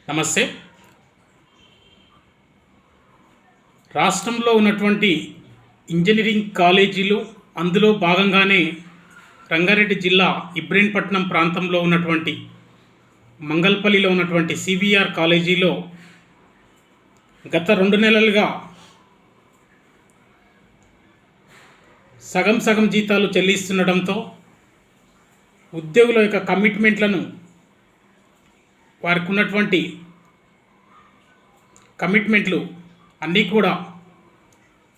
నమస్తే. రాష్ట్రంలో ఉన్నటువంటి ఇంజనీరింగ్ కాలేజీలు, అందులో భాగంగానే రంగారెడ్డి జిల్లా ఇబ్రహీంపట్నం ప్రాంతంలో ఉన్నటువంటి మంగళపల్లిలో ఉన్నటువంటి సివిఆర్ కాలేజీలో గత 2 నెలలుగా సగం జీతాలు చెల్లిస్తుండడంతో ఉద్యోగుల యొక్క కమిట్మెంట్లను, వారికి ఉన్నటువంటి కమిట్మెంట్లు అన్నీ కూడా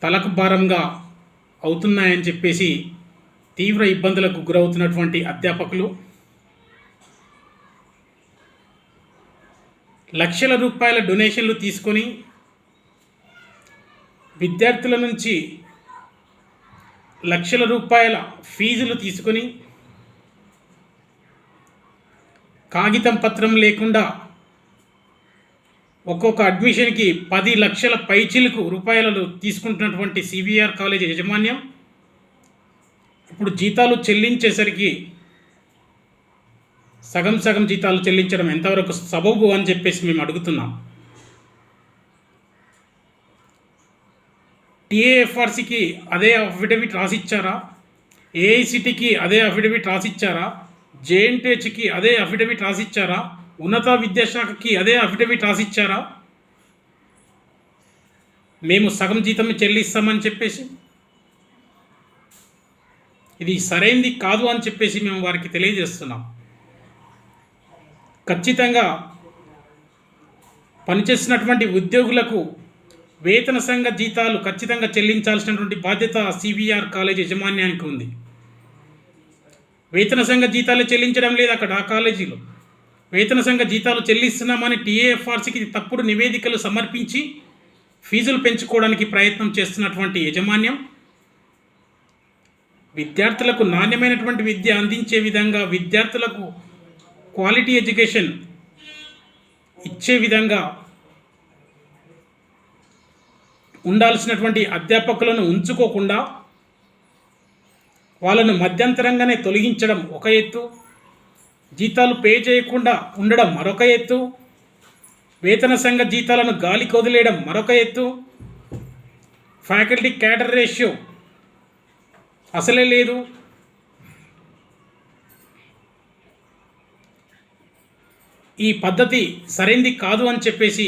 తలకు భారంగా అవుతున్నాయని చెప్పేసి తీవ్ర ఇబ్బందులకు గురవుతున్నటువంటి అధ్యాపకులు లక్షల రూపాయల డొనేషన్లు తీసుకొని విద్యార్థుల నుంచి లక్షల రూపాయల ఫీజులు తీసుకొని కాగితం పత్రం లేకుండా ఒక్కొక్క అడ్మిషన్కి 10 లక్షల పైచిలకు రూపాయలు తీసుకుంటున్నటువంటి సివిఆర్ కాలేజీ యాజమాన్యం ఇప్పుడు జీతాలు చెల్లించేసరికి సగం జీతాలు చెల్లించడం ఎంతవరకు సబబు అని చెప్పేసి మేము అడుగుతున్నాం. టీఏఎఫ్ఆర్సీకి అదే అఫిడవిట్ రాసిచ్చారా? ఏఐసిటికి అదే అఫిడవిట్ రాసిచ్చారా? జేఎన్టీహెచ్కి అదే అఫిడవిట్ రాసిచ్చారా? ఉన్నత విద్యాశాఖకి అదే అఫిడవిట్ రాసిచ్చారా? మేము సగం జీతం చెల్లిస్తామని చెప్పేసి ఇది సరైనది కాదు అని చెప్పేసి మేము వారికి తెలియజేస్తున్నాం. ఖచ్చితంగా పనిచేస్తున్నటువంటి ఉద్యోగులకు వేతన సంఘ జీతాలు ఖచ్చితంగా చెల్లించాల్సినటువంటి బాధ్యత సివిఆర్ కాలేజ్ యాజమాన్యానికి ఉంది. వేతన సంఘ జీతాలు చెల్లించడం లేదు. అక్కడ ఆ కాలేజీలో వేతన సంఘ జీతాలు చెల్లిస్తున్నామని టీఏఎఫ్ఆర్సీకి తప్పుడు నివేదికలు సమర్పించి ఫీజులు పెంచుకోవడానికి ప్రయత్నం చేస్తున్నటువంటి యాజమాన్యం విద్యార్థులకు నాణ్యమైనటువంటి విద్య అందించే విధంగా, విద్యార్థులకు క్వాలిటీ ఎడ్యుకేషన్ ఇచ్చే విధంగా ఉండాల్సినటువంటి అధ్యాపకులను ఉంచుకోకుండా వాళ్ళను మధ్యంతరంగానే తొలగించడం ఒక ఎత్తు, జీతాలు పే చేయకుండా ఉండడం మరొక ఎత్తు, వేతన సంఘ జీతాలను గాలికి వదిలేయడం మరొక ఎత్తు, ఫ్యాకల్టీ క్యాడర్ రేషియో అసలే లేదు. ఈ పద్ధతి సరైనది కాదు అని చెప్పేసి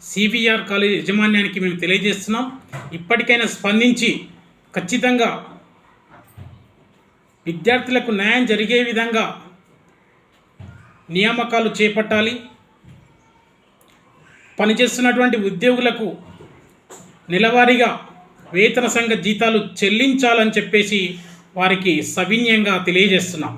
సివిఆర్ కాలేజ్ యాజమాన్యానికి మేము తెలియజేస్తున్నాం. ఇప్పటికైనా స్పందించి ఖచ్చితంగా విద్యార్థులకు న్యాయం జరిగే విధంగా నియామకాలు చేపట్టాలి. పనిచేస్తున్నటువంటి ఉద్యోగులకు నెలవారీగా వేతన సంఘ జీతాలు చెల్లించాలని చెప్పేసి వారికి సవినయంగా తెలియజేస్తున్నాం.